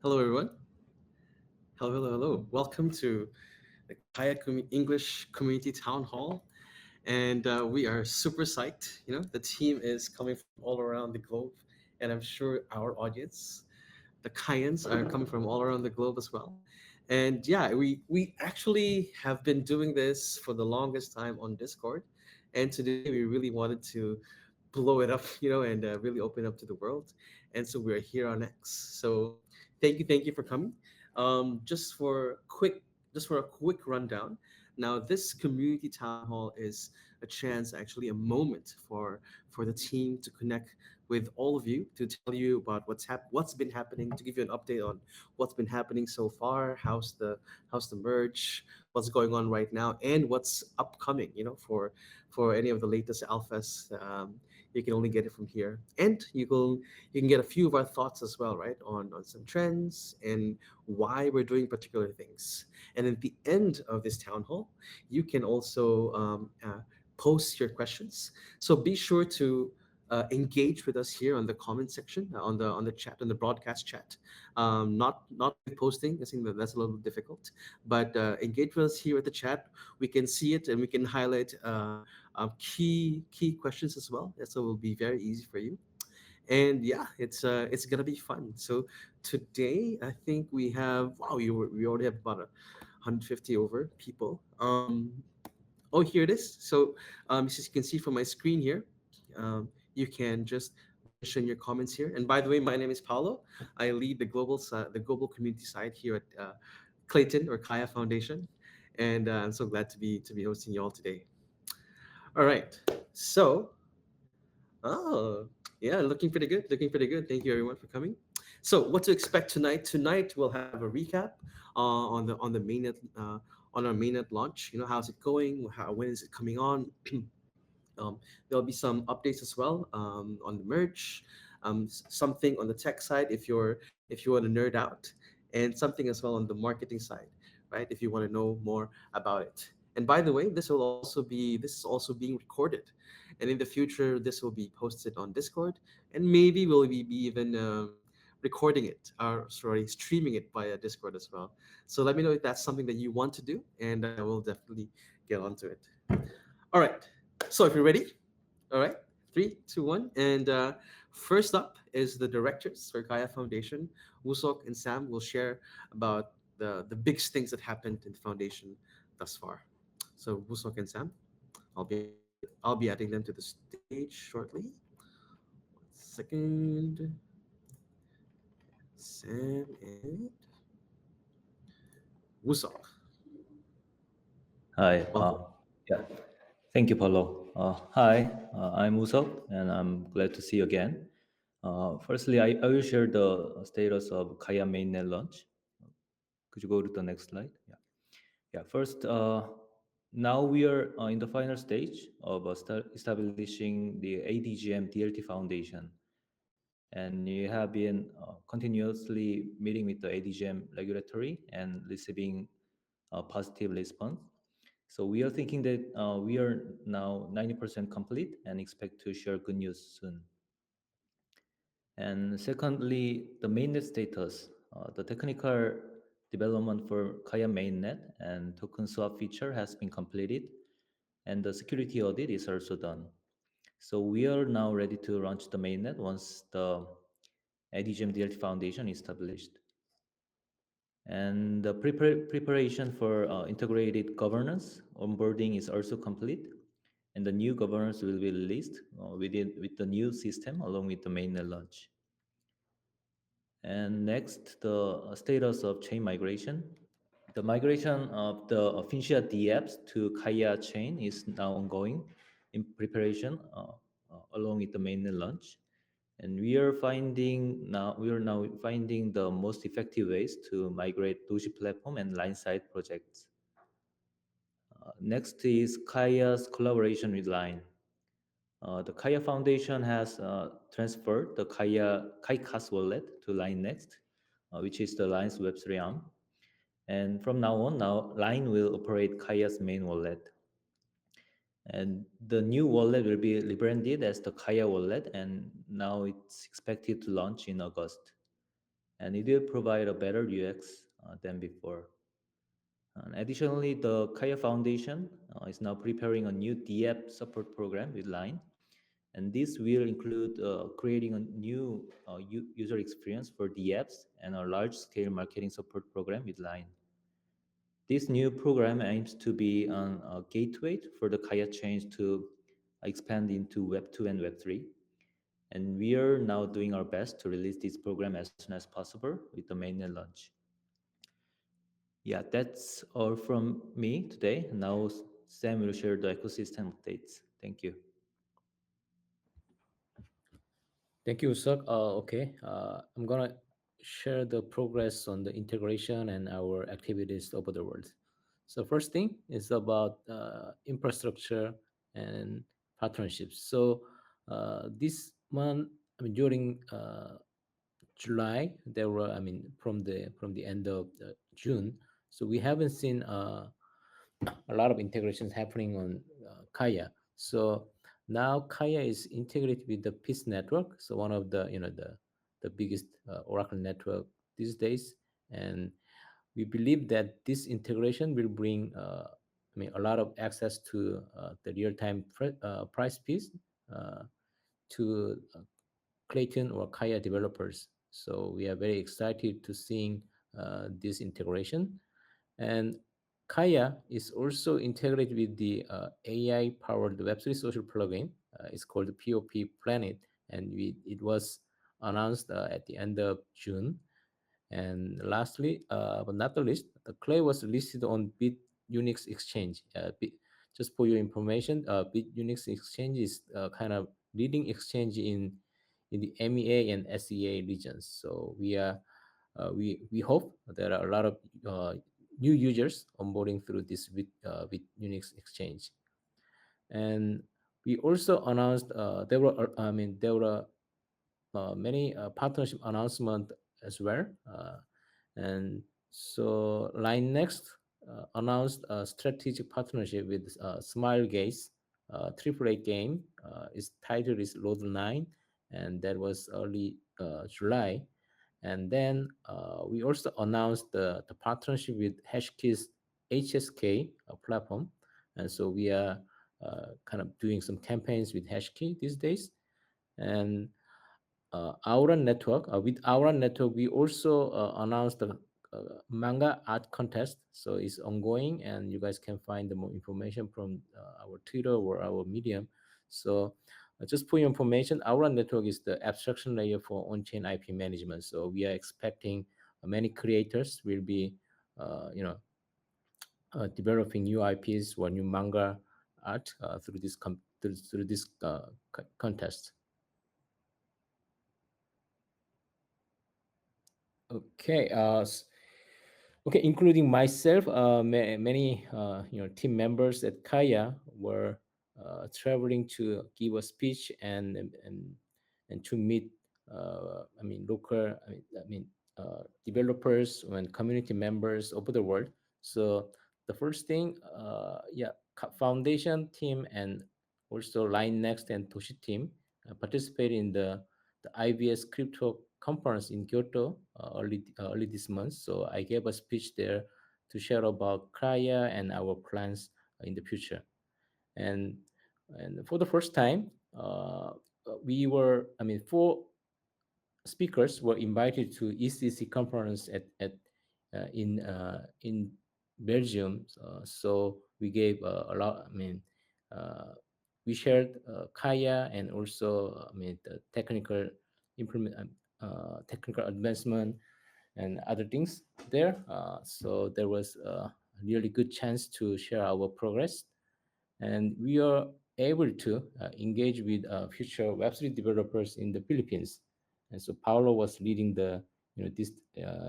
Hello, everyone. Hello, hello, hello. Welcome to the English Community Town Hall. And we are super psyched. The team is coming from all around the globe. And I'm sure our audience, the Kayans, are coming from all around the globe as well. And yeah, we actually have been doing this for the longest time on Discord. And today we really wanted to blow it up, and really open up to the world. And so we're here on X. So thank you for coming. Just for a quick rundown. Now, this community town hall is a chance, actually, a moment for the team to connect with all of you, to tell you about what's been happening, to give you an update on what's been happening so far, how's the merge, what's going on right now, and what's upcoming. For any of the latest alphas. You can only get it from here, and you can get a few of our thoughts as well, right, on some trends and why we're doing particular things. And at the end of this town hall, you can also post your questions. So be sure to engage with us here on the comment section, on the chat, on the broadcast chat. Not with posting. I think that's a little difficult, but engage with us here at the chat. We can see it and we can highlight key questions as well. So it will be very easy for you. And yeah, it's gonna be fun. So today, I think we have, wow, we already have about 150 over people. Oh, here it is. So as you can see from my screen here, you can just mention your comments here. And by the way, my name is Paulo. I lead the global community side here at Clayton or Kaia Foundation, and I'm so glad to be hosting you all today. All right. So, oh, yeah, looking pretty good. Looking pretty good. Thank you everyone for coming. So, what to expect tonight? Tonight we'll have a recap on the mainnet on our mainnet launch. How's it going? When is it coming on? There'll be some updates as well on the merch, something on the tech side if you want to nerd out, and something as well on the marketing side, right? If you want to know more about it. And by the way, this is also being recorded, and in the future this will be posted on Discord, and maybe we'll be even recording it, or sorry, streaming it via Discord as well. So let me know if that's something that you want to do, and I will definitely get onto it. All right. So if you're ready, all right, three, two, one, and first up is the directors for Kaia Foundation. Wusok and Sam will share about the biggest things that happened in the foundation thus far. So Wusok and Sam, I'll be adding them to the stage shortly. One second, Sam and Wusok. Hi. Welcome. Yeah. Thank you, Paulo. Hi, I'm Usop, and I'm glad to see you again. Firstly, I will share the status of Kaya mainnet launch. Could you go to the next slide? Yeah. Yeah. First, now we are in the final stage of establishing the ADGM DLT Foundation, and we have been continuously meeting with the ADGM regulatory and receiving a positive response. So we are thinking that we are now 90% complete and expect to share good news soon. And secondly, the mainnet status. The technical development for Kaya mainnet and token swap feature has been completed, and the security audit is also done. So we are now ready to launch the mainnet once the ADGM DLT Foundation is established. And the preparation for integrated governance onboarding is also complete, and the new governance will be released with the new system along with the mainnet launch. And next, the status of chain migration. The migration of the Finchia DApps to Kaia chain is now ongoing in preparation along with the mainnet launch. And we are now finding the most effective ways to migrate Doji platform and line side projects. Next is Kaya's collaboration with Line. The Kaya Foundation has transferred the KaiCas wallet to Line Next, which is the Line's Web3 arm. And from now on, Line will operate Kaya's main wallet. And the new wallet will be rebranded as the Kaya wallet, and now it's expected to launch in August. and it will provide a better UX than before. And additionally, the Kaia Foundation is now preparing a new DApp support program with Line, and this will include creating a new user experience for the apps and a large-scale marketing support program with Line. This new program aims to be a gateway for the Kaya change to expand into Web 2 and Web 3. And we are now doing our best to release this program as soon as possible with the mainnet launch. Yeah, that's all from me today. Now Sam will share the ecosystem updates. Thank you. Thank you, Usuk. Okay, I'm gonna share the progress on the integration and our activities over the world. So first thing is about infrastructure and partnerships. So this month, I mean during July, there were, I mean from the end of June. So we haven't seen a lot of integrations happening on Kaya. So now Kaya is integrated with the Peace network. So one of the the biggest Oracle network these days, and we believe that this integration will bring a lot of access to the real-time price piece uh, to Clayton or Kaya developers. So we are very excited to seeing this integration. And Kaya is also integrated with the AI-powered Web3 social plugin. It's called POP Planet, and it was announced at the end of June. And lastly, but not the least, the Clay was listed on Bit Unix Exchange. Just for your information, Bit Unix Exchange is kind of leading exchange in the MEA and SEA regions. So we hope there are a lot of new users onboarding through this with Unix Exchange. And we also announced there were many partnership announcement as well. And so Line Next announced a strategic partnership with Smile Gaze, AAA game. Its title is Road 9, and that was early July. And then we also announced the partnership with Hashkey's HSK platform. And so we are kind of doing some campaigns with Hashkey these days. And Aura Network. With Aura Network, we also announced the manga art contest. So it's ongoing, and you guys can find the more information from our Twitter or our Medium. So just for your information, Aura Network is the abstraction layer for on-chain IP management. So we are expecting many creators will be, developing new IPs or new manga art through this contest. Okay. Okay, including myself, many team members at Kaya were traveling to give a speech and to meet local developers and community members over the world. So the first thing, foundation team and also Line Next and Toshi team participated in the IBS crypto conference in Kyoto early this month. So I gave a speech there to share about Kaya and our plans in the future. And for the first time, we were, I mean, four speakers were invited to ECC conference in Belgium. So we gave a lot. We shared Kaya and also the technical advancement and other things there. So there was a really good chance to share our progress, and we are able to engage with future Web3 developers in the Philippines. And so Paulo was leading the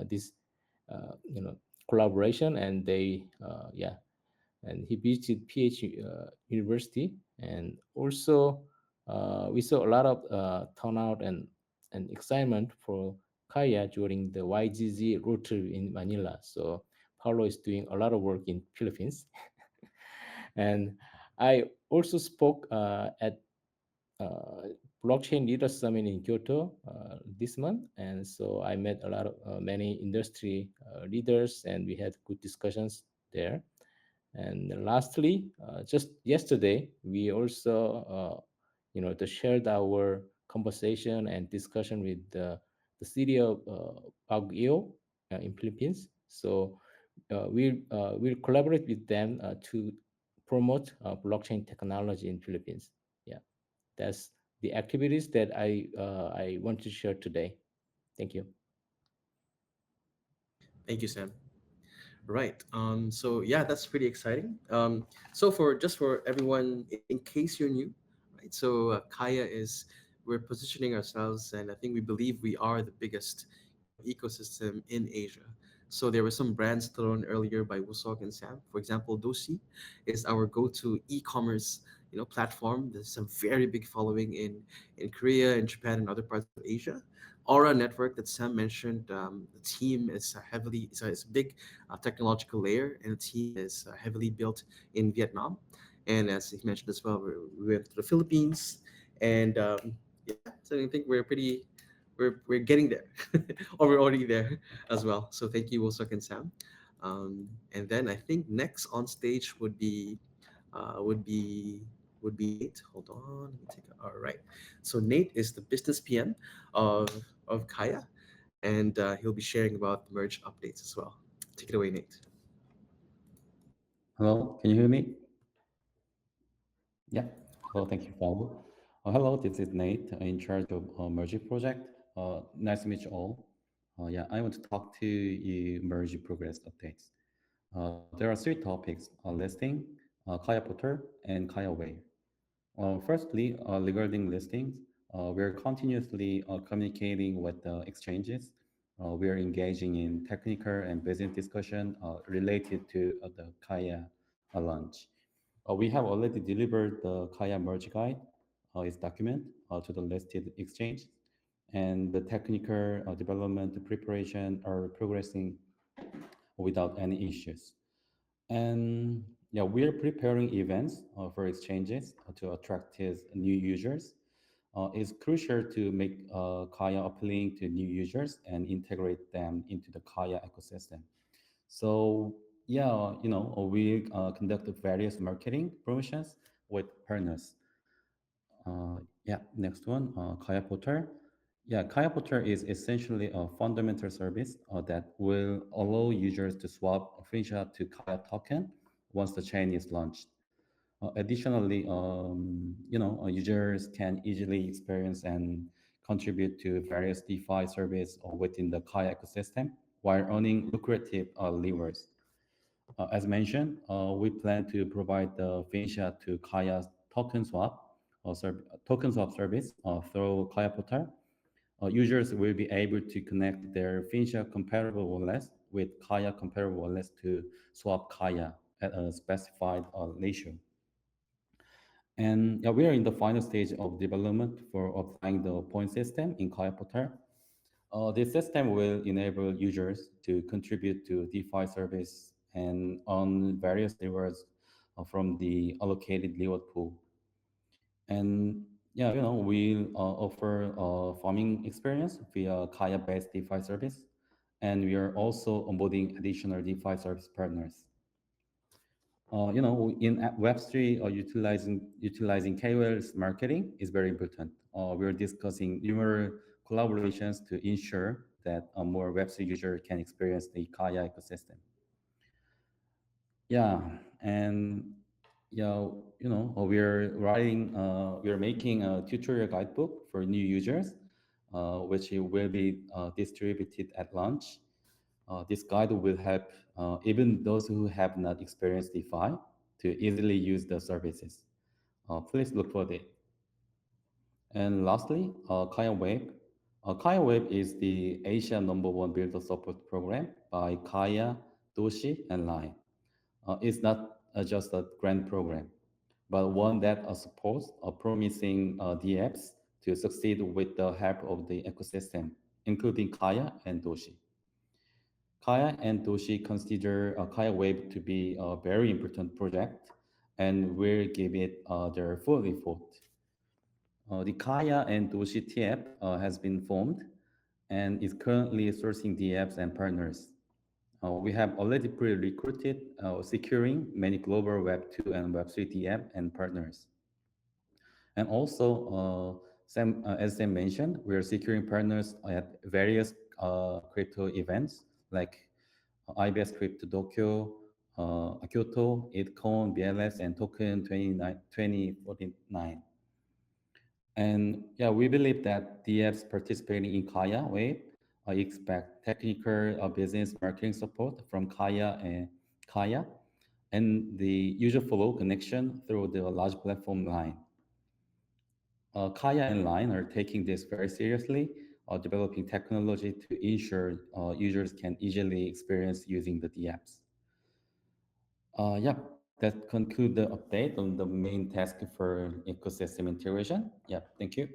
this collaboration, and and he visited PH University, and also we saw a lot of turnout and excitement for Kaya during the YGZ road trip in Manila. So Paulo is doing a lot of work in Philippines. And I also spoke at blockchain leaders summit in Kyoto this month, and so I met a lot of many industry leaders, and we had good discussions there. And lastly, just yesterday, we also, shared our conversation and discussion with the city of Baguio in Philippines. So we'll collaborate with them to promote blockchain technology in Philippines. Yeah, that's the activities that I want to share today. Thank you. Thank you, Sam. Right. So yeah, that's pretty exciting. So for just for everyone, in case you're new, right? So Kaya is we're positioning ourselves, and I think we believe we are the biggest ecosystem in Asia. So there were some brands thrown earlier by Wusok and Sam. For example, Dosi is our go-to e-commerce platform. There's a very big following in Korea and Japan and other parts of Asia. Aura Network that Sam mentioned, the team is heavily, it's a big technological layer, and the team is heavily built in Vietnam. And as he mentioned as well, we went to the Philippines, and yeah, so I think we're getting there, or we're already there as well. So thank you, Wosok and Sam. And then I think next on stage uh, would be would be Nate. Hold on, let me take it. All right. So Nate is the business PM of Kaya, and he'll be sharing about the merge updates as well. Take it away, Nate. Hello, can you hear me? Yeah. Hello, thank you, Paul. Hello, this is Nate, in charge of Merge project. Nice to meet you all. Yeah, I want to talk to you Merge progress updates. There are three topics: listing, Kaya Portal, and Kaya Way. Firstly, regarding listings, we're continuously communicating with the exchanges. We're engaging in technical and business discussion related to the Kaya launch. We have already delivered the Kaya merge guide, its document, to the listed exchange, and the technical development preparation are progressing without any issues. And yeah, we're preparing events for exchanges to attract his new users. It's crucial to make Kaya appealing to new users and integrate them into the Kaya ecosystem. So yeah, we conduct various marketing promotions with partners. Yeah, next one, Kaya Portal. Yeah, Kaya Portal is essentially a fundamental service that will allow users to swap a fiat to Kaya token once the chain is launched. Additionally, users can easily experience and contribute to various DeFi service within the Kaya ecosystem while earning lucrative rewards. As mentioned, we plan to provide the fiat to Kaya's token swap service through Kaya Portal. Users will be able to connect their fiat compatible wallets with Kaya compatible wallets to swap Kaya at a specified ratio. And yeah, we are in the final stage of development for applying the point system in Kaya Portal. This system will enable users to contribute to DeFi service and earn various rewards from the allocated reward pool. And yeah, we'll offer a farming experience via Kaya-based DeFi service, and we are also onboarding additional DeFi service partners. In Web3, utilizing KOL's marketing is very important. We're discussing numerous collaborations to ensure that a more Web3 user can experience the Kaya ecosystem. Yeah, and yeah, we're making a tutorial guidebook for new users, which will be distributed at launch. This guide will help even those who have not experienced DeFi to easily use the services. Please look for it. And lastly, Kaya Web. Kaya Web is the Asia #1 builder support program by Kaya, Doshi, and Line. It's not just a grant program, but one that supports promising DApps to succeed with the help of the ecosystem, including Kaya and Doshi. Kaya and Doshi consider Kaya Wave to be a very important project and will give it their full effort. The Kaya and Doshi TF has been formed and is currently sourcing DApps and partners. We have already pre-recruited, securing many global Web2 and Web3 DApp and partners. And also, as Sam mentioned, we are securing partners at various crypto events like IBS Crypto Tokyo, Kyoto, ITCON, BLS, and Token 2049. And yeah, we believe that DApps participating in Kaya Wave expect technical business marketing support from Kaya and the user flow connection through the large platform line. Kaya and Line are taking this very seriously, developing technology to ensure users can easily experience using the DApps. Yeah, that concludes the update on the main task for ecosystem integration. Yeah, thank you.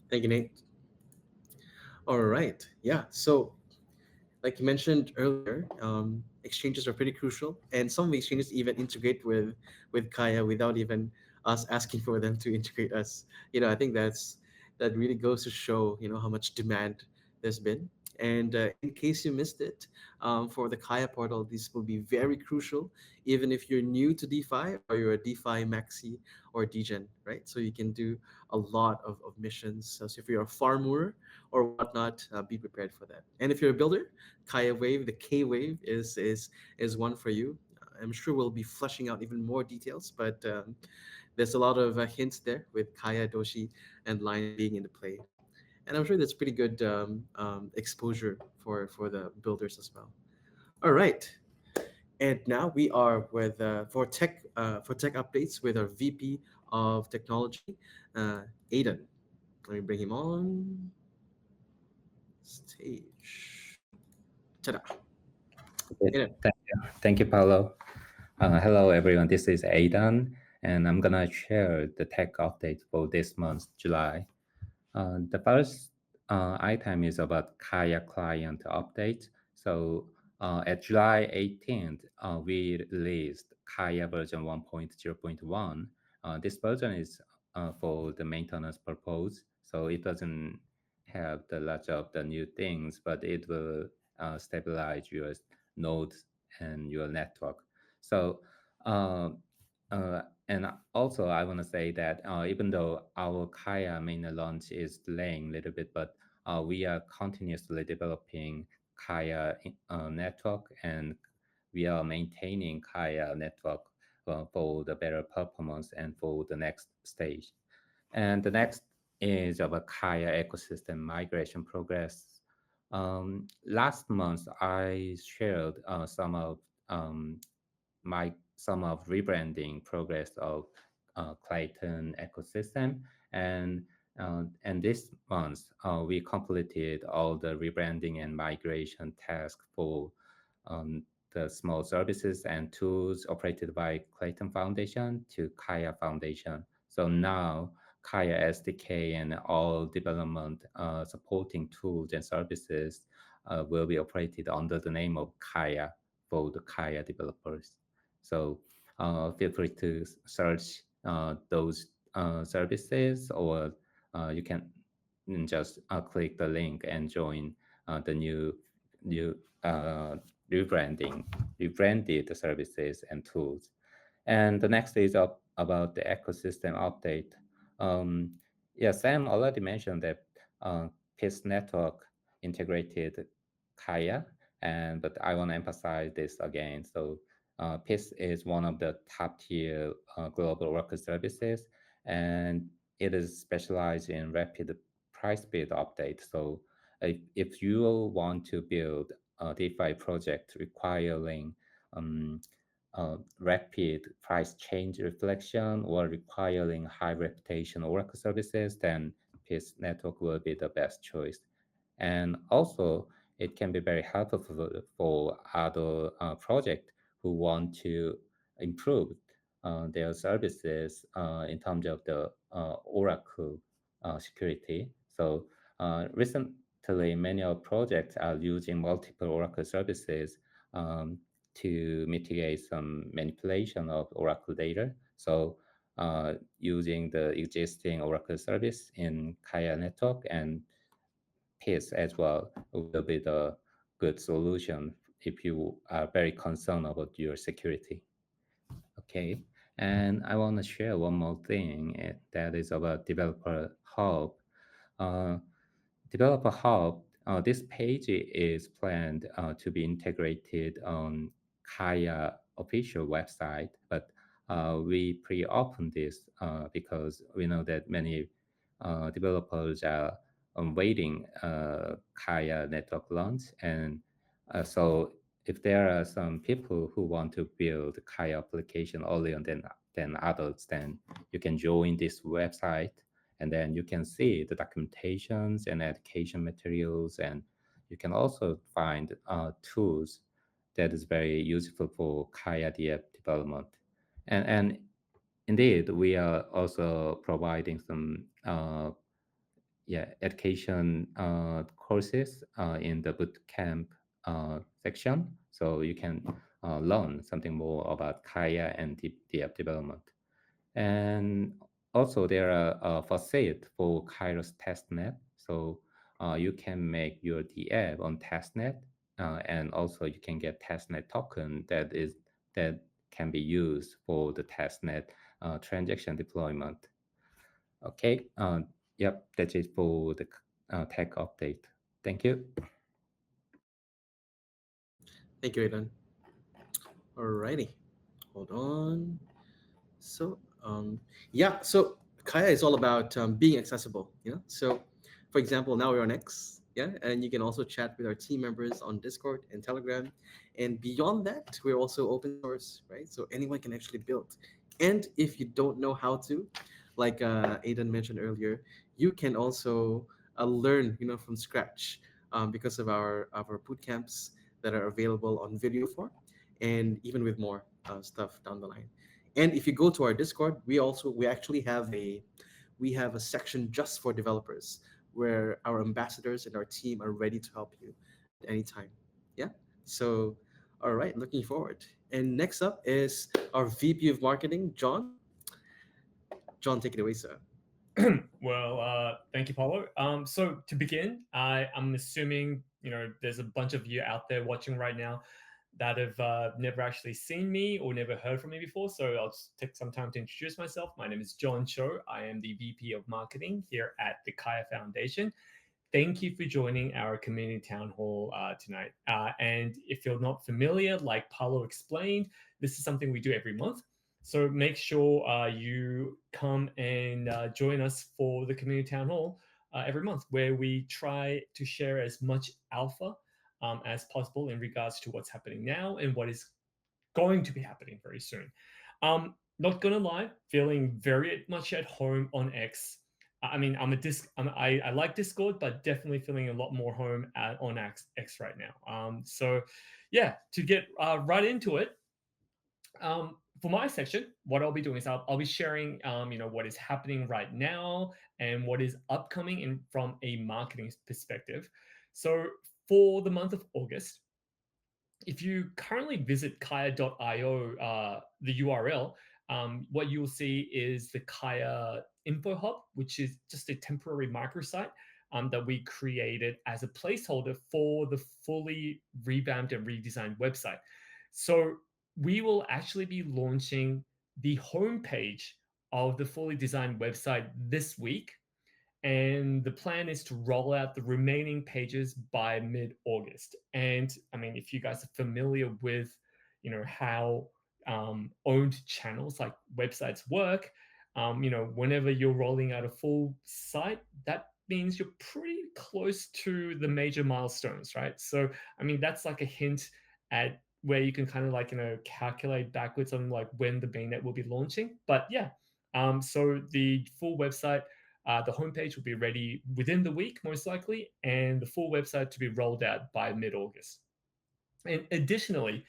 Thank you, Nate. All right. Yeah. So, like you mentioned earlier, exchanges are pretty crucial, and some exchanges even integrate with Kaya without even us asking for them to integrate us. I think that really goes to show how much demand there's been. And in case you missed it, for the Kaya portal, this will be very crucial, even if you're new to DeFi or you're a DeFi maxi or degen, right? So you can do a lot of missions. So if you're a farmer or whatnot, be prepared for that. And if you're a builder, Kaya Wave, the K Wave is one for you. I'm sure we'll be fleshing out even more details, but there's a lot of hints there with Kaya, Doshi, and Line being in the play, and I'm sure that's pretty good exposure for the builders as well. All right, and now we are with for tech updates with our VP of Technology, Aiden. Let me bring him on stage. Ta-da! Okay, Aiden. thank you, Paulo. Hello, everyone. This is Aidan, and I'm gonna share the tech update for this month, July. The first item is about Kaya client update. So at July 18th, we released Kaya version 1.0.1. This version is for the maintenance purpose, so it doesn't have the lot of the new things, but it will stabilize your nodes and your network. So uh, and also, I want to say that even though our Kaya main launch is delaying a little bit, but we are continuously developing Kaya network, and we are maintaining Kaya network for the better performance and for the next stage. And the next is about Kaya ecosystem migration progress. Last month, I shared some of rebranding progress of Clayton ecosystem, and this month we completed all the rebranding and migration tasks for um, the small services and tools operated by Clayton Foundation to Kaia Foundation. So now Kaia SDK and all development supporting tools and services will be operated under the name of Kaia for the Kaia developers. So feel free to search those services, or you can just click the link and join the new uh, rebranded services and tools. And the next is about the ecosystem update. Um, yeah, Sam already mentioned that PIS network integrated Kaya, but I want to emphasize this again. So PIS is one of the top tier global worker services, and it is specialized in rapid price bid update. So if you want to build a DeFi project requiring rapid price change reflection or requiring high reputation Oracle services, then PIS network will be the best choice. And also, it can be very helpful for other projects who want to improve their services in terms of the Oracle security. So recently, many of projects are using multiple Oracle services to mitigate some manipulation of Oracle data. So using the existing Oracle service in Kaia network, and PIS as well will be the good solution if you are very concerned about your security. Okay, and I want to share one more thing, that is about Developer Hub. Uh, Developer Hub, this page is planned to be integrated on Kaya official website, but we pre-open this because we know that many developers are waiting Kaya network launch, and so if there are some people who want to build Kaya application earlier than others, then you can join this website, and then you can see the documentations and education materials, and you can also find tools that is very useful for Kaya DF development. And indeed, we are also providing some education courses in the bootcamp section, so you can learn something more about Kaya and DF development. And also there are facilities for Kairos testnet, so you can make your DF on testnet, and also you can get testnet token that can be used for the testnet transaction deployment. Okay, yep, that's it for the tech update. Thank you. Thank you, Aidan. Alrighty, hold on. So, yeah, so Kaya is all about being accessible. So for example, now we're on X, yeah, and you can also chat with our team members on Discord and Telegram. And beyond that, we're also open source, right? So anyone can actually build. And if you don't know how to, like Aidan mentioned earlier, you can also learn, from scratch, because of our boot camps that are available on video form, and even with more stuff down the line. And if you go to our Discord, we actually have a section just for developers, where our ambassadors and our team are ready to help you at any time. Yeah. So, all right, looking forward. And next up is our VP of Marketing, John. John, take it away, sir. Well, thank you, Paulo. So to begin, I'm assuming there's a bunch of you out there watching right now that have never actually seen me or never heard from me before. So I'll just take some time to introduce myself. My name is John Cho. I am the VP of Marketing here at the Kaia Foundation. Thank you for joining our community town hall tonight. And if you're not familiar, like Paulo explained, this is something we do every month. So make sure you come and join us for the community town hall every month, where we try to share as much alpha as possible in regards to what's happening now and what is going to be happening very soon. Not gonna lie, feeling very much at home on X. I mean, I like Discord, but definitely feeling a lot more home on X right now. So yeah, to get right into it. For my section, what I'll be doing is I'll be sharing, what is happening right now and what is upcoming from a marketing perspective. So for the month of August, if you currently visit Kaia.io, the URL, what you'll see is the Kaia Info Hub, which is just a temporary microsite that we created as a placeholder for the fully revamped and redesigned website. So we will actually be launching the homepage of the fully designed website this week. And the plan is to roll out the remaining pages by mid-August. And I mean, if you guys are familiar with, how owned channels like websites work, whenever you're rolling out a full site, that means you're pretty close to the major milestones, right? So, I mean, that's like a hint at where you can kind of calculate backwards on like when the mainnet will be launching. But yeah, so the full website, the homepage will be ready within the week, most likely, and the full website to be rolled out by mid-August. And additionally,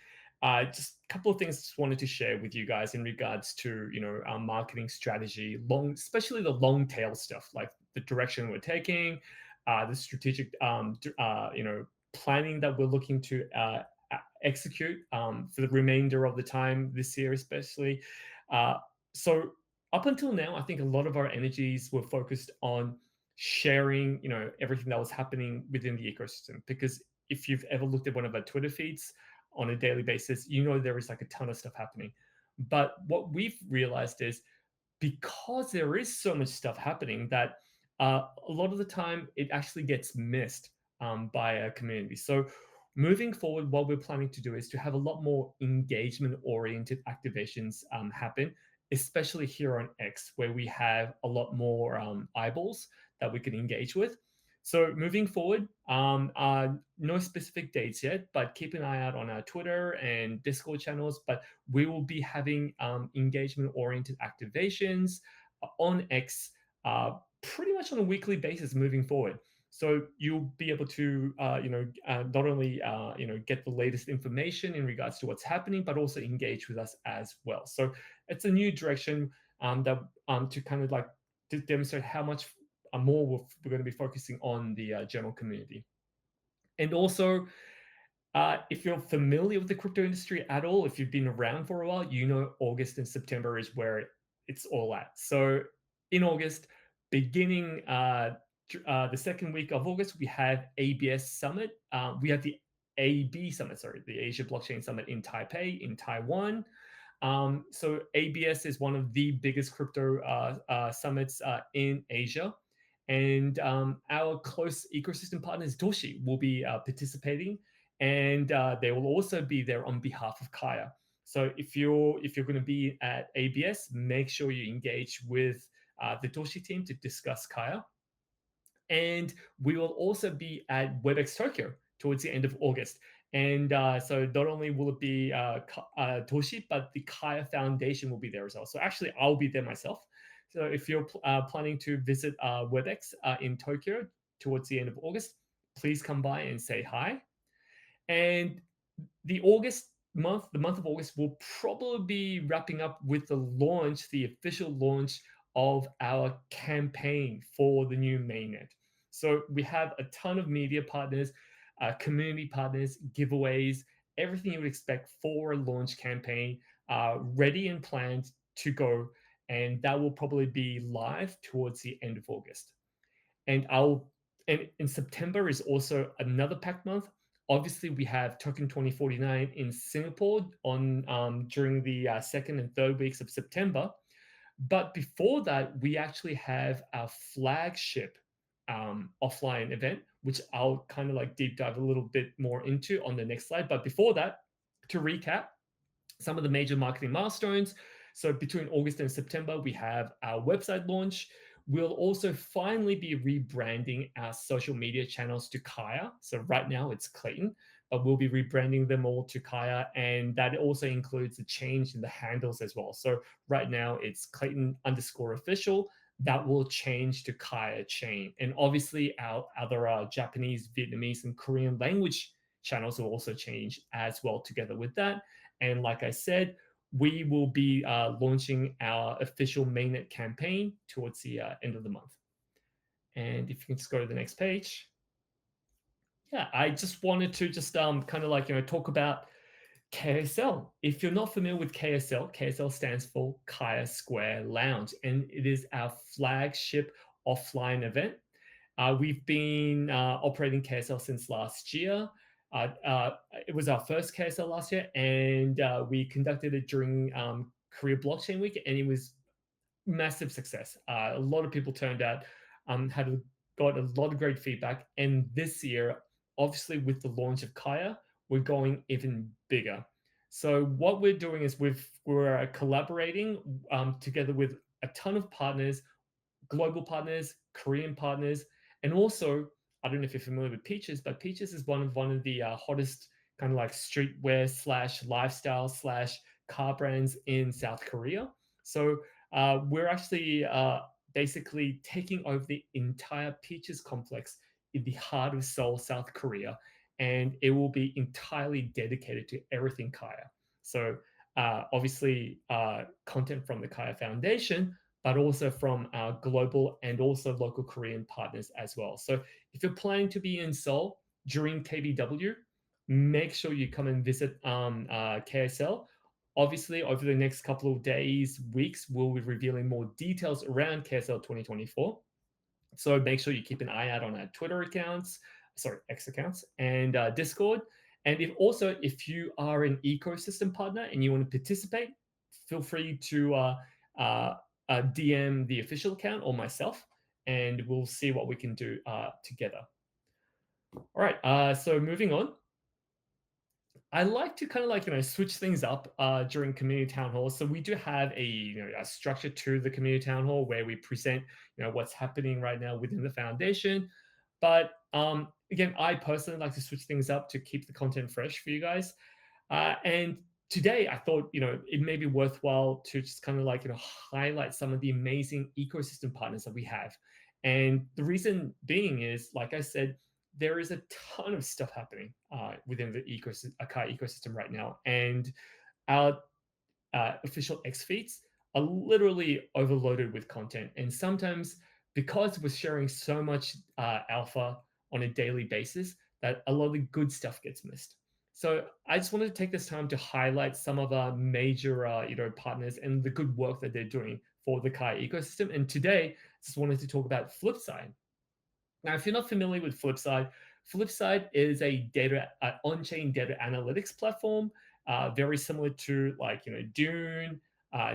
just a couple of things I just wanted to share with you guys in regards to our marketing strategy, especially the long tail stuff, like the direction we're taking, the strategic planning that we're looking to execute for the remainder of the time this year, especially. So up until now, I think a lot of our energies were focused on sharing, everything that was happening within the ecosystem. Because if you've ever looked at one of our Twitter feeds on a daily basis, there is like a ton of stuff happening. But what we've realized is, because there is so much stuff happening, that a lot of the time it actually gets missed by our community. So moving forward, what we're planning to do is to have a lot more engagement-oriented activations happen, especially here on X, where we have a lot more eyeballs that we can engage with. So moving forward, no specific dates yet, but keep an eye out on our Twitter and Discord channels. But we will be having engagement-oriented activations on X pretty much on a weekly basis moving forward. So you'll be able to, not only get the latest information in regards to what's happening, but also engage with us as well. So it's a new direction that to kind of like to demonstrate how much more we're going to be focusing on the general community. And also, if you're familiar with the crypto industry at all, if you've been around for a while, August and September is where it's all at. So in August, beginning the second week of August, we have ABS Summit. We have the AB Summit, the Asia Blockchain Summit in Taipei, in Taiwan. So ABS is one of the biggest crypto summits in Asia. And our close ecosystem partners, Doshi, will be participating, and they will also be there on behalf of Kaia. So if you're going to be at ABS, make sure you engage with the Doshi team to discuss Kaia. And we will also be at WebEx Tokyo towards the end of August. And so not only will it be Doshi, but the Kaia Foundation will be there as well. So actually, I'll be there myself. So if you're planning to visit WebEx in Tokyo towards the end of August, please come by and say hi. And the month of August, will probably be wrapping up with the official launch of our campaign for the new mainnet. So we have a ton of media partners, community partners, giveaways, everything you would expect for a launch campaign ready and planned to go. And that will probably be live towards the end of August. And in September is also another packed month. Obviously, we have Token 2049 in Singapore on during the second and third weeks of September. But before that, we actually have our flagship offline event, which I'll kind of like deep dive a little bit more into on the next slide. But before that, to recap some of the major marketing milestones. So between August and September, we have our website launch. We'll also finally be rebranding our social media channels to Kaia. So right now it's Clayton, but we'll be rebranding them all to Kaia. And that also includes a change in the handles as well. So right now it's Clayton_official. That will change to Kaia Chain. And obviously our other Japanese, Vietnamese, and Korean language channels will also change as well together with that. And like I said, we will be launching our official mainnet campaign towards the end of the month. And if you can just go to the next page. Yeah, I just wanted to just kind of like, talk about KSL. If you're not familiar with KSL, KSL stands for Kaia Square Lounge, and it is our flagship offline event. We've been operating KSL since last year. It was our first KSL last year, and we conducted it during Korea Blockchain Week, and it was massive success. A lot of people turned out, got a lot of great feedback. And this year, obviously with the launch of Kaia, we're going even bigger. So what we're doing is we're collaborating together with a ton of partners, global partners, Korean partners, and also, I don't know if you're familiar with Peaches, but Peaches is one of the hottest kind of like streetwear / lifestyle / car brands in South Korea. So we're actually basically taking over the entire Peaches complex in the heart of Seoul, South Korea, and it will be entirely dedicated to everything Kaia. So obviously content from the Kaia Foundation, but also from our global and also local Korean partners as well. So if you're planning to be in Seoul during KBW, make sure you come and visit KSL. Obviously, over the next couple of days, weeks, we'll be revealing more details around KSL 2024. So make sure you keep an eye out on our Twitter accounts, sorry, X accounts, and Discord. And if you are an ecosystem partner and you want to participate, feel free to DM the official account or myself, and we'll see what we can do together. All right, so moving on. I like to kind of switch things up during community town halls. So we do have a structure to the community town hall where we present what's happening right now within the foundation. But again, I personally like to switch things up to keep the content fresh for you guys. And today I thought it may be worthwhile to just kind of highlight some of the amazing ecosystem partners that we have. And the reason being is, like I said, there is a ton of stuff happening within the Kaia ecosystem right now, and our official X feeds are literally overloaded with content. And sometimes, because we're sharing so much alpha on a daily basis, that a lot of the good stuff gets missed. So I just wanted to take this time to highlight some of our major partners and the good work that they're doing for the Kaia ecosystem. And today, I just wanted to talk about Flipside. Now, if you're not familiar with Flipside, Flipside is a on-chain data analytics platform, very similar to Dune,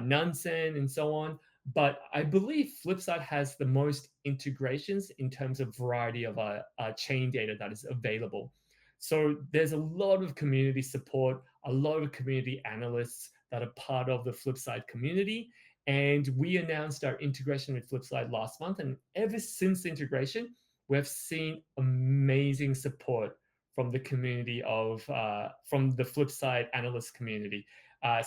Nansen, and so on. But I believe Flipside has the most integrations in terms of variety of chain data that is available. So there's a lot of community support, a lot of community analysts that are part of the Flipside community. And we announced our integration with Flipside last month. And ever since the integration, we've seen amazing support from the community from the Flipside analyst community.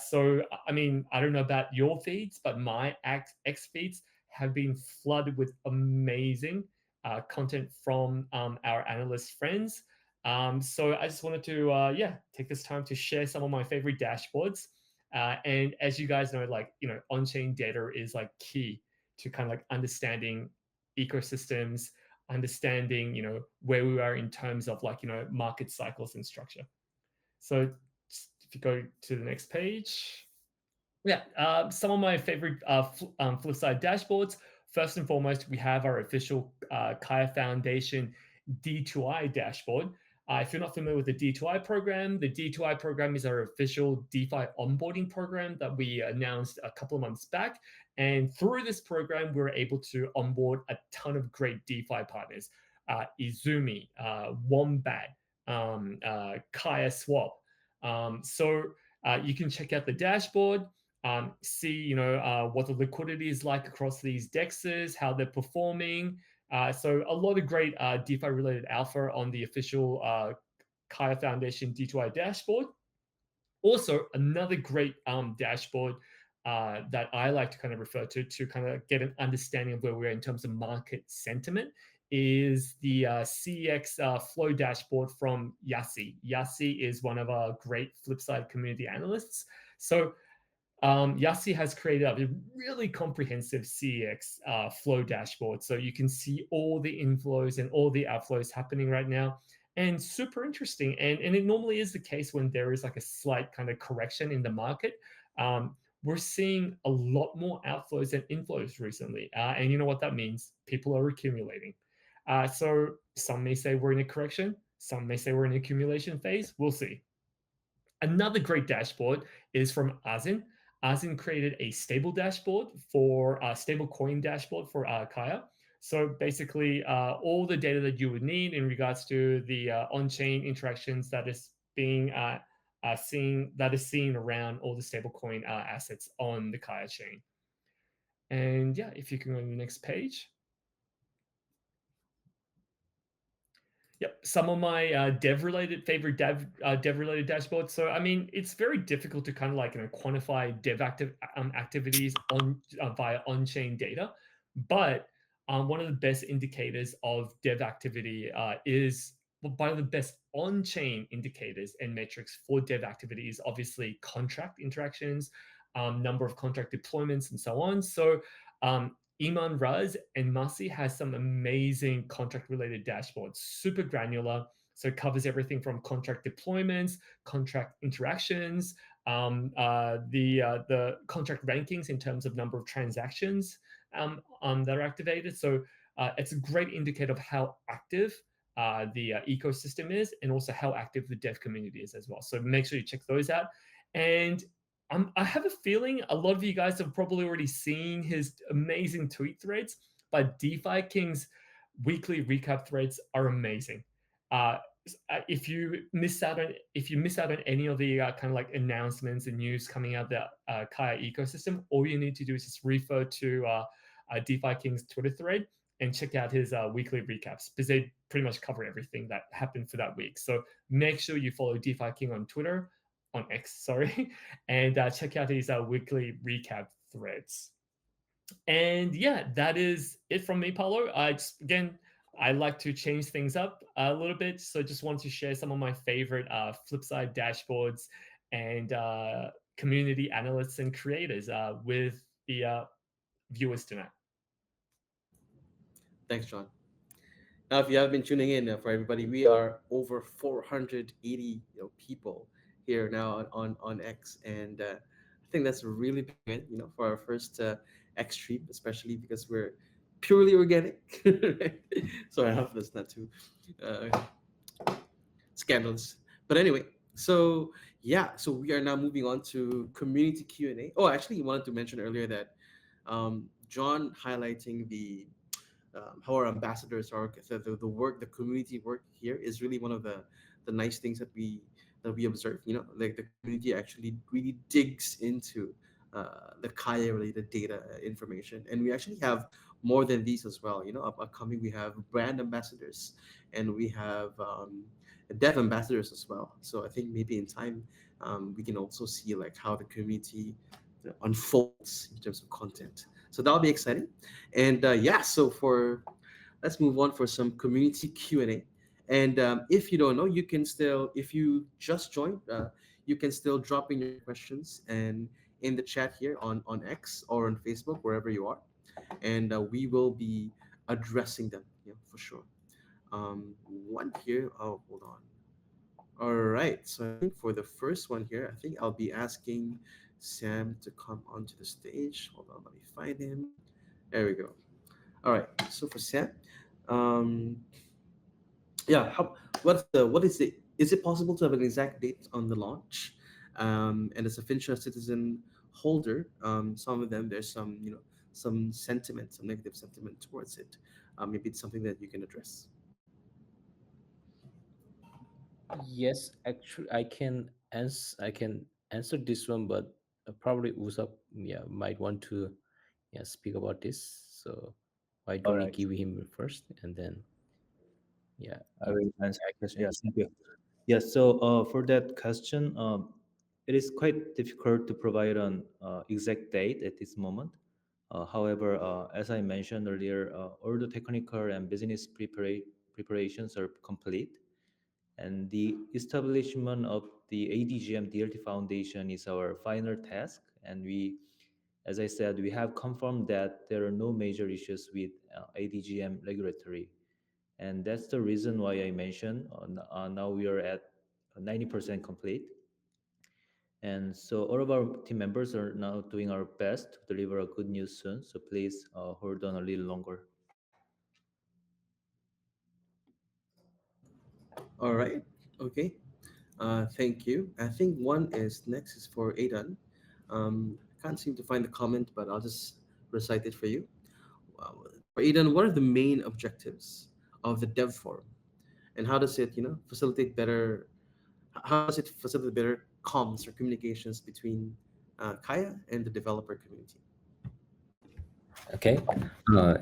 So, I mean, I don't know about your feeds, but my X feeds have been flooded with amazing content from our analyst friends. So I just wanted to, take this time to share some of my favorite dashboards. And as you guys know, on-chain data is key to kind of understanding ecosystems, understanding where we are in terms of market cycles and structure. So if you go to the next page, some of my favorite Flipside dashboards. First and foremost, we have our official Kaia Foundation D2I dashboard. If you're not familiar with the D2I program, the D2I program is our official DeFi onboarding program that we announced a couple of months back. And through this program, we were able to onboard a ton of great DeFi partners, Izumi, Wombat, Kaia Swap. So you can check out the dashboard, see what the liquidity is like across these dexes, how they're performing. So a lot of great DeFi related alpha on the official Kaia Foundation D2I dashboard. Also, another great dashboard that I like to kind of refer to kind of get an understanding of where we're in terms of market sentiment is the CEX flow dashboard from Yassi. Yassi is one of our great Flipside community analysts. So Yassi has created a really comprehensive CEX flow dashboard. So you can see all the inflows and all the outflows happening right now. And super interesting. And it normally is the case when there is a slight kind of correction in the market. We're seeing a lot more outflows than inflows recently. And you know what that means? People are accumulating. So some may say we're in a correction. Some may say we're in an accumulation phase. We'll see. Another great dashboard is from Azin. Azin created a stable dashboard for stable coin dashboard for Kaia. So basically, all the data that you would need in regards to the on-chain interactions that is being seen around all the stablecoin assets on the Kaia chain. And if you can go to the next page. Yep, some of my dev-related dashboards. So I mean, it's very difficult to kind of quantify dev activities on via on-chain data, but one of the best indicators of dev activity is one of the best on-chain indicators and metrics for dev activity is obviously contract interactions, number of contract deployments, and so on. So Iman Raz and Masi has some amazing contract-related dashboards, super granular. So it covers everything from contract deployments, contract interactions, the contract rankings in terms of number of transactions that are activated. So it's a great indicator of how active the ecosystem is, and also how active the dev community is as well. So make sure you check those out. And I have a feeling a lot of you guys have probably already seen his amazing tweet threads, but DeFi King's weekly recap threads are amazing. If you miss out on any of the kind of like announcements and news coming out of the Kaia ecosystem, all you need to do is just refer to DeFi King's Twitter thread and check out his weekly recaps, because they pretty much cover everything that happened for that week. So make sure you follow DeFi King on Twitter, on X, sorry, and check out his weekly recap threads. And yeah, that is it from me, Paulo. Again, I like to change things up a little bit, so just want to share some of my favorite Flipside dashboards and community analysts and creators with the viewers tonight. Thanks, John. Now, if you have been tuning in, for everybody, we are over 480 people here now on X, and I think that's a really big win, for our first X stream, especially because we're purely organic. So I hope that's not too scandalous. But anyway, so yeah, so we are now moving on to community Q&A. Oh, actually, you wanted to mention earlier that John highlighting how our ambassadors are, the work, the community work here is really one of the nice things that we observe. Like the community actually really digs into the Kaia related data information, and we actually have more than these as well. Upcoming we have brand ambassadors, and we have dev ambassadors as well. So I think maybe in time we can also see like how the community unfolds in terms of content. So that'll be exciting. And yeah, so let's move on for some community Q&A. And if you don't know, you can still, if you just joined, you can still drop in your questions and in the chat here on X or on Facebook, wherever you are. And we will be addressing them, for sure. One here, oh, hold on. All right, so I think for the first one here, I think I'll be asking Sam to come onto the stage. Hold on, let me find him. There we go. All right, so for Sam, um, yeah, what is it? Is it possible to have an exact date on the launch? And as a Finnish citizen holder, some of them there's some sentiment, some negative sentiment towards it. Maybe it's something that you can address. Yes, actually, I can answer this one, but probably Usap, yeah, might want to, yeah, speak about this. So why All don't we right, give him first, and then, yeah, I will answer the question. Yes, thank you. Yes, so for that question, it is quite difficult to provide an exact date at this moment. However, as I mentioned earlier, all the technical and business preparations are complete, and the establishment of the ADGM DLT Foundation is our final task. And we, as I said, we have confirmed that there are no major issues with ADGM regulatory, and that's the reason why I mentioned now we are at 90% complete. And so all of our team members are now doing our best to deliver a good news soon. So please hold on a little longer. All right. Okay. Thank you. I think one is next is for Aidan. I can't seem to find the comment, but I'll just recite it for you. For Aidan, what are the main objectives of the Dev Forum, and how does it, facilitate better? How does it facilitate better comms or communications between Kaya and the developer community? Okay.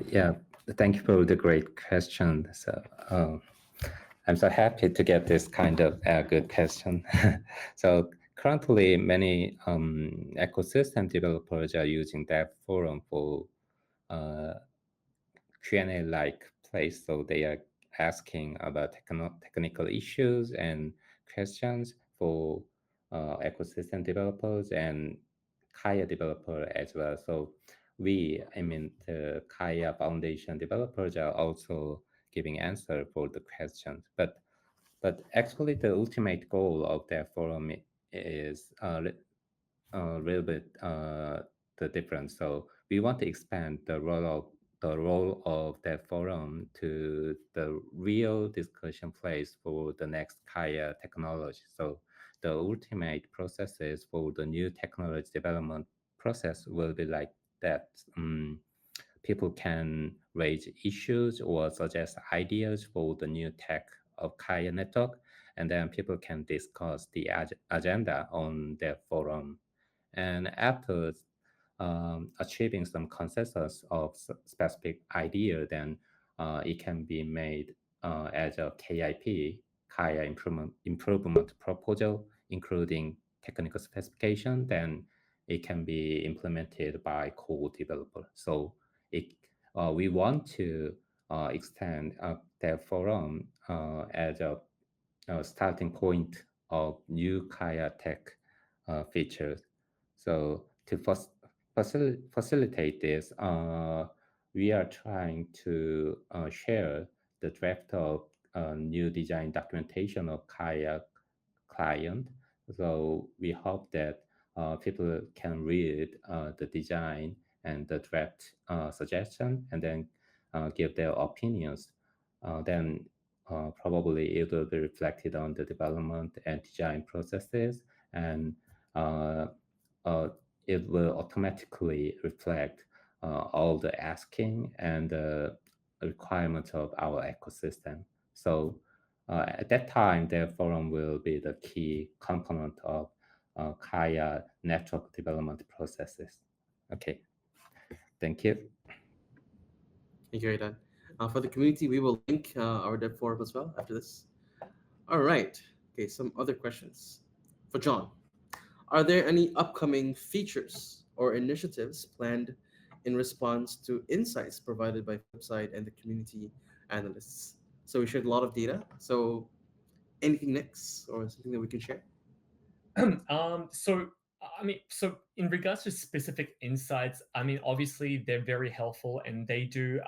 Yeah. Thank you for the great question. So I'm so happy to get this kind of good question. So currently, many ecosystem developers are using that forum for Q&A like place. So they are asking about technical issues and questions for ecosystem developers and Kaia developer as well. So the Kaia Foundation developers are also giving answer for the questions. But But actually, the ultimate goal of that forum is a little bit the difference. So we want to expand the role of that forum to the real discussion place for the next Kaya technology. So the ultimate processes for the new technology development process will be like that. People can raise issues or suggest ideas for the new tech of Kaya network, and then people can discuss the agenda on their forum. And after achieving some consensus of specific idea, then it can be made as a KIP, Kaya improvement proposal, including technical specification. Then it can be implemented by co-developer. So it we want to extend that forum as a starting point of new Kaya tech features. So to facilitate this, we are trying to share the draft of new design documentation of Kaya client. So we hope that people can read the design and the draft suggestion and then give their opinions. Then probably it will be reflected on the development and design processes, and uh, uh, it will automatically reflect all the asking and the requirements of our ecosystem. So at that time, the forum will be the key component of Kaya network development processes. Okay, thank you. Thank you, Aidan. For the community, we will link our dev forum as well after this. All right. Okay, some other questions. For John, are there any upcoming features or initiatives planned in response to insights provided by Flipside and the community analysts? So we shared a lot of data. So anything next or something that we can share? So I mean, so in regards to specific insights, I mean, obviously they're very helpful and they do,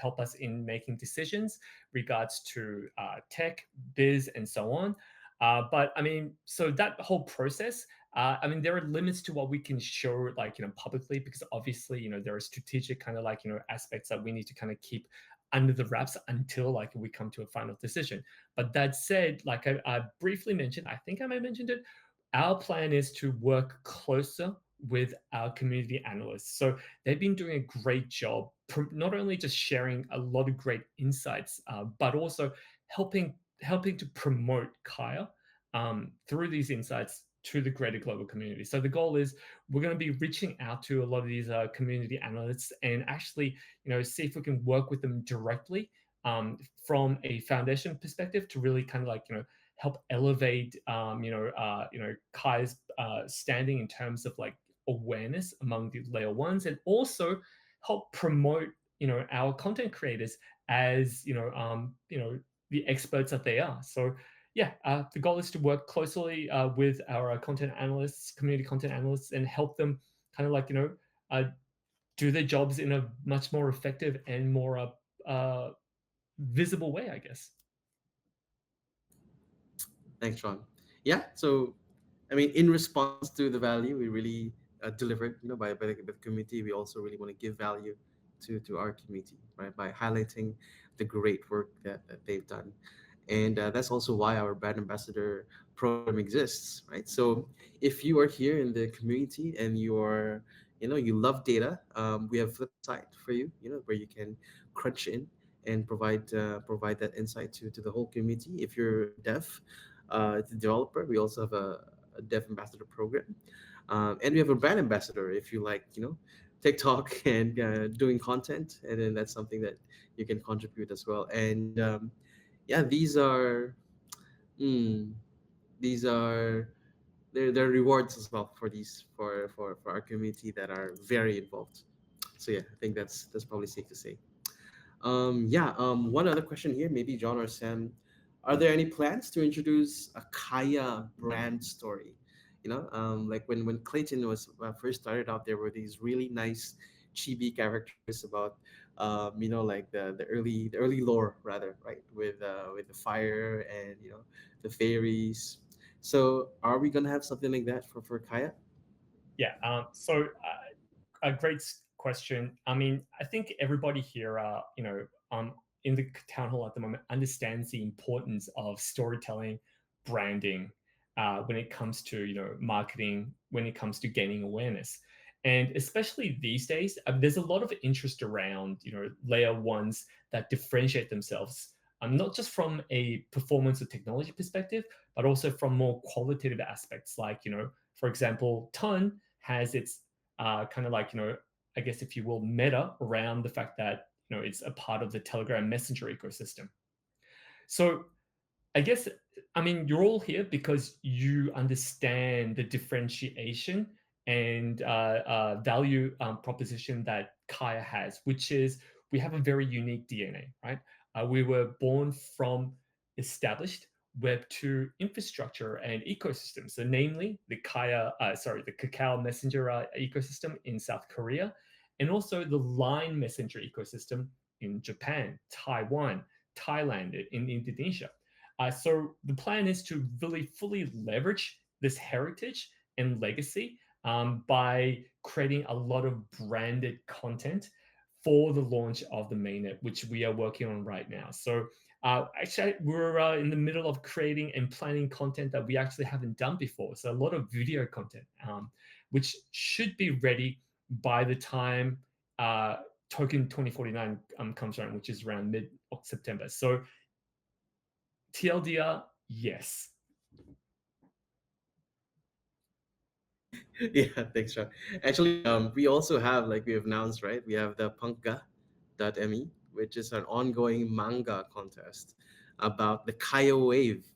help us in making decisions regards to tech, biz, and so on. But I mean, so that whole process, I mean, there are limits to what we can show, like, publicly, because obviously, there are strategic kind of like, aspects that we need to kind of keep under the wraps until like we come to a final decision. But that said, like I briefly mentioned, I think I might mentioned it, our plan is to work closer with our community analysts. So they've been doing a great job, not only just sharing a lot of great insights, but also helping to promote Kaya through these insights to the greater global community. So the goal is we're going to be reaching out to a lot of these community analysts and actually, see if we can work with them directly from a foundation perspective to really kind of like, help elevate Kai's standing in terms of like awareness among the layer ones, and also help promote our content creators as the experts that they are. So yeah, the goal is to work closely with our content analysts, community content analysts, and help them kind of like do their jobs in a much more effective and more visible way, I guess. Thanks, John. Yeah. So, I mean, in response to the value, we really delivered. By the community, we also really want to give value to our community, right? By highlighting the great work that they've done, and that's also why our brand ambassador program exists, right? So, if you are here in the community and you are, you love data, we have Flipside for you, where you can crunch in and provide that insight to the whole community. If you're a dev, it's a developer. We also have a dev ambassador program, and we have a brand ambassador if you like, TikTok and doing content, and then that's something that you can contribute as well. And yeah, mm, these are they're rewards as well for these for our community that are very involved. So yeah, I think that's probably safe to say. Yeah. One other question here, maybe John or Sam. Are there any plans to introduce a Kaya brand story? Like when Clayton was first started out, there were these really nice chibi characters, about like the early lore rather, right? With the fire and the fairies. So are we gonna have something like that for Kaya? Yeah. A great question. I mean, I think everybody here, in the town hall at the moment understands the importance of storytelling, branding, when it comes to marketing, when it comes to gaining awareness, and especially these days, there's a lot of interest around layer ones that differentiate themselves. Not just from a performance or technology perspective, but also from more qualitative aspects, like for example, Ton has its kind of like I guess if you will meta around the fact that it's a part of the Telegram Messenger ecosystem. So I guess, I mean, you're all here because you understand the differentiation and value proposition that Kaya has, which is we have a very unique DNA, right? We were born from established Web2 infrastructure and ecosystem. So, namely, the Kakao Messenger ecosystem in South Korea, and also the Line Messenger ecosystem in Japan, Taiwan, Thailand, in Indonesia. So the plan is to really fully leverage this heritage and legacy by creating a lot of branded content for the launch of the mainnet, which we are working on right now. So actually, we're in the middle of creating and planning content that we actually haven't done before. So a lot of video content, which should be ready by the time Token 2049 comes around, which is around mid-September. So TLDR, yes. Yeah, thanks, Sean. Actually, we also have, like we have announced, right? We have the Punkga.me, which is an ongoing manga contest about the Kaya wave.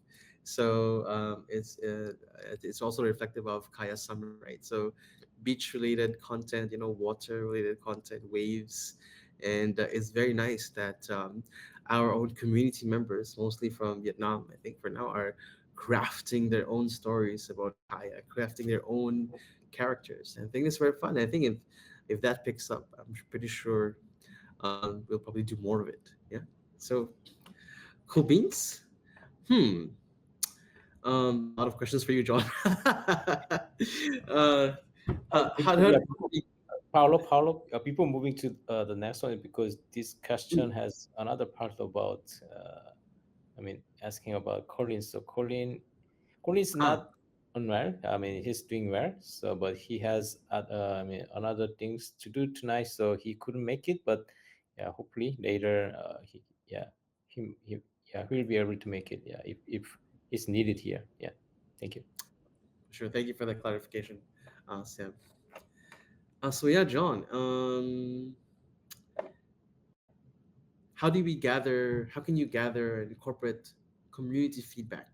So it's also reflective of Kaya summer, right? So beach-related content, water-related content, waves, and it's very nice that our own community members, mostly from Vietnam, I think for now, are crafting their own stories about Kaya, crafting their own characters. And I think it's very fun. I think if that picks up, I'm pretty sure we'll probably do more of it. Yeah. So cool beans. Hmm. A lot of questions for you, John. uh, how Yeah, do we, Paulo, people moving to the next one because this question has another part about, I mean, asking about Colin. So Colin's ah, not unwell. I mean, he's doing well. So, but he has, I mean, another things to do tonight, so he couldn't make it. But yeah, hopefully later, he yeah, he'll be able to make it. Yeah, if it's needed here. Yeah, thank you. sure. Thank you for the clarification, Sam. So yeah, John. How can you gather and incorporate community feedback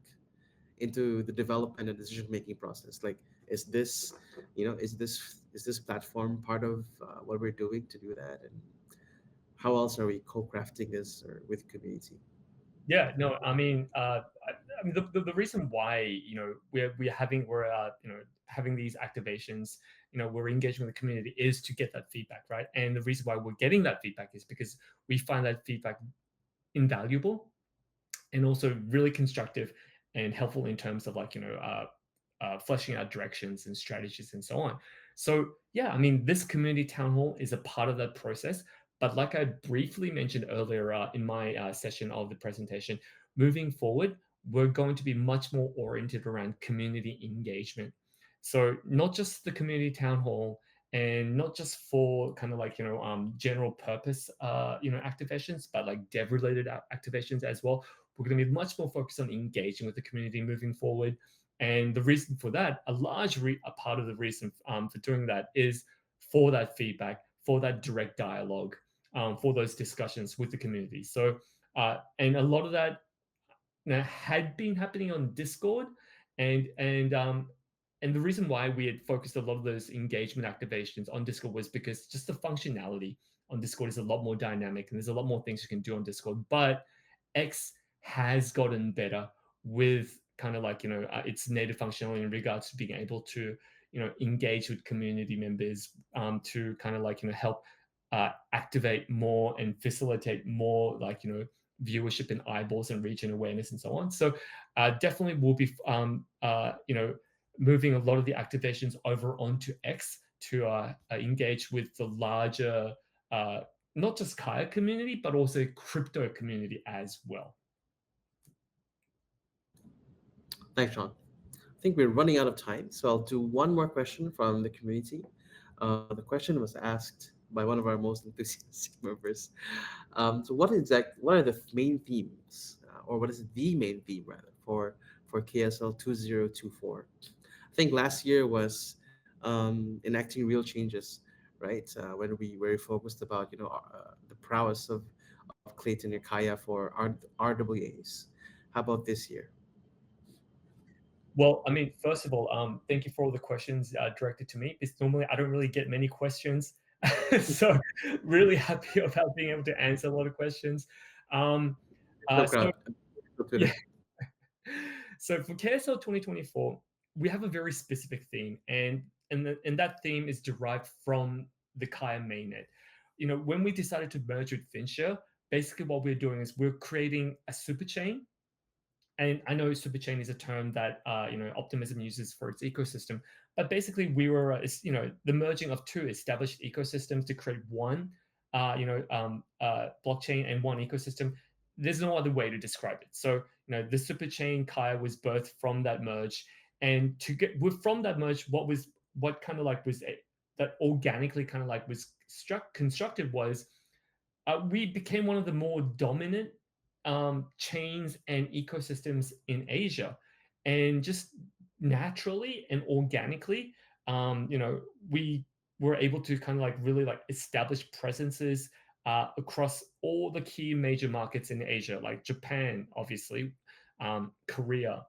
into the development and decision making process? Like, is this is this platform part of what we're doing to do that, and how else are we co-crafting this or with community? Yeah, no, I mean, I mean, the reason why we're having these activations, we're engaging with the community is to get that feedback, right? And the reason why we're getting that feedback is because we find that feedback invaluable and also really constructive and helpful in terms of fleshing out directions and strategies and so on. So yeah, I mean, this community town hall is a part of that process. But like I briefly mentioned earlier in my session of the presentation, moving forward, we're going to be much more oriented around community engagement. So not just the community town hall, and not just for kind of like general purpose activations, but like dev related activations as well. We're going to be much more focused on engaging with the community moving forward. And the reason for that, a part of the reason for doing that is for that feedback, for that direct dialogue, for those discussions with the community. So, and a lot of that had been happening on Discord, and and um, and the reason why we had focused a lot of those engagement activations on Discord was because just the functionality on Discord is a lot more dynamic, and there's a lot more things you can do on Discord. But X has gotten better with kind of like its native functionality in regards to being able to engage with community members to kind of like help activate more and facilitate more like viewership and eyeballs and reach and awareness and so on. So definitely we'll be moving a lot of the activations over onto X to engage with the larger uh, not just Kaia community but also crypto community as well. Thanks, Sean. I think we're running out of time, so I'll do one more question from the community. The question was asked by one of our most enthusiastic members. So, what are the main themes, or what is the main theme rather for KSL 2024? I think last year was enacting real changes, right? When we were focused about the prowess of Clayton and Kaia for RWAs. How about this year? Well, I mean, first of all, thank you for all the questions directed to me. Because normally I don't really get many questions, so really happy about being able to answer a lot of questions. Um, So so proud. So yeah, Twitter. so for KSL 2024, we have a very specific theme, and that theme is derived from the Kaia mainnet. When we decided to merge with Finshare, basically what we're doing is we're creating a super chain. And I know superchain is a term that Optimism uses for its ecosystem, but basically we were the merging of two established ecosystems to create one blockchain and one ecosystem. There's no other way to describe it. So the superchain Kaia was birthed from that merge, and from that merge, what kind of like was that organically kind of like was constructed was we became one of the more dominant chains and ecosystems in Asia, and just naturally and organically, we were able to kind of like really like establish presences across all the key major markets in Asia, like Japan, obviously, Korea,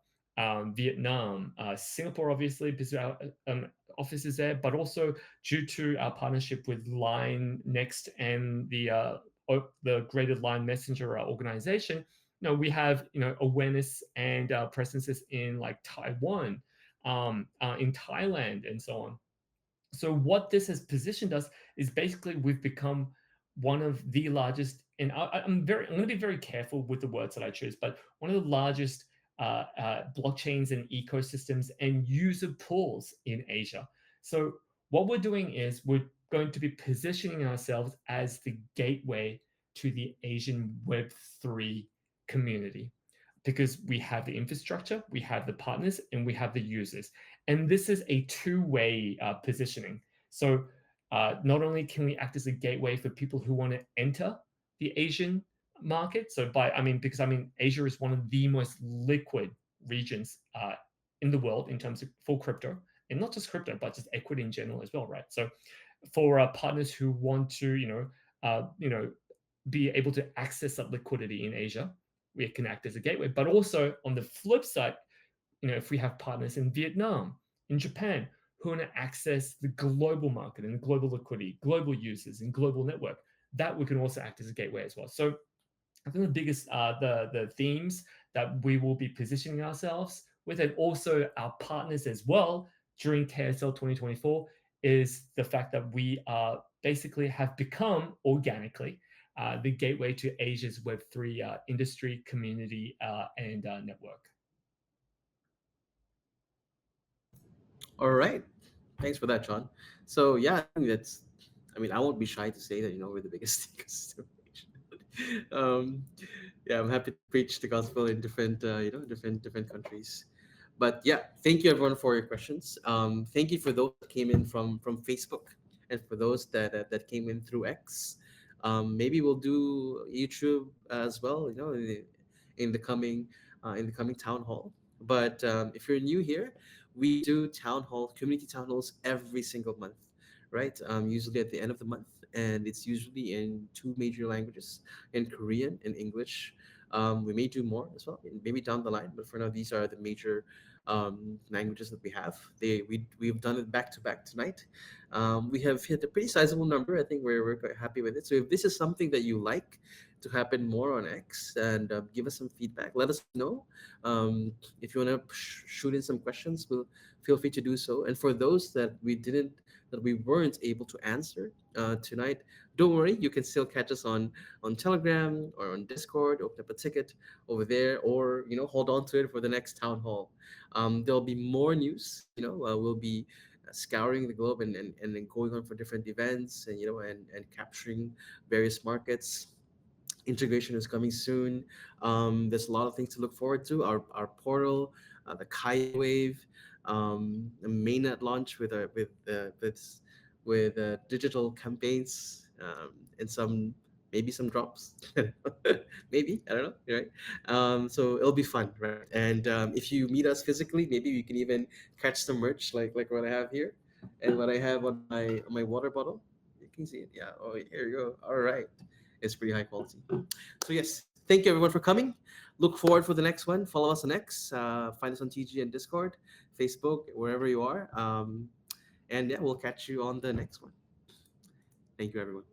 Vietnam, Singapore, obviously, because our offices there, but also due to our partnership with Line Next and the Graded Line Messenger organization, we have awareness and presences in like Taiwan, in Thailand, and so on. So what this has positioned us is basically we've become one of the largest, and I'm going to be very careful with the words that I choose, but one of the largest blockchains and ecosystems and user pools in Asia. So what we're doing is we're going to be positioning ourselves as the gateway to the Asian Web3 community, because we have the infrastructure, we have the partners, and we have the users. And this is a two-way positioning. So not only can we act as a gateway for people who want to enter the Asian market, because Asia is one of the most liquid regions in the world in terms of for crypto, and not just crypto, but just equity in general as well, right? So for partners who want to, be able to access that liquidity in Asia, we can act as a gateway. But also on the flip side, if we have partners in Vietnam, in Japan, who want to access the global market and global liquidity, global users, and global network, that we can also act as a gateway as well. So I think the biggest, the themes that we will be positioning ourselves with, and also our partners as well during KSL 2024, is the fact that we basically have become organically the gateway to Asia's Web3 industry, community, and network. All right. Thanks for that, John. So yeah, I think I won't be shy to say that we're the biggest ecosystem. Yeah, I'm happy to preach the gospel in different different countries. But yeah, thank you everyone for your questions. Thank you for those that came in from Facebook, and for those that came in through X. Maybe we'll do YouTube as well. In the coming town hall. But if you're new here, we do community town halls every single month, right? Usually at the end of the month, and it's usually in two major languages, in Korean and English. We may do more as well, maybe down the line, but for now, these are the major languages that we have. We've done it back to back tonight. We have hit a pretty sizable number. I think we're quite happy with it. So if this is something that you like to happen more on X, and give us some feedback, let us know. If you want to shoot in some questions, we'll feel free to do so. And for those that we weren't able to answer tonight, don't worry, you can still catch us on Telegram or on Discord. Open up a ticket over there, or hold on to it for the next town hall. There'll be more news. We'll be scouring the globe and then going on for different events, and and capturing various markets. Integration is coming soon. There's a lot of things to look forward to. Our portal, the Kaia Wave, the mainnet launch with digital campaigns, and maybe some drops. Maybe, I don't know, right? So it'll be fun, right? And if you meet us physically, maybe you can even catch some merch like what I have here and what I have on my water bottle. You can see it. Yeah. Oh, here you go. All right. It's pretty high quality. So yes, thank you everyone for coming. Look forward for the next one. Follow us on X. Find us on TG and Discord, Facebook, wherever you are. And yeah, we'll catch you on the next one. Thank you, everyone.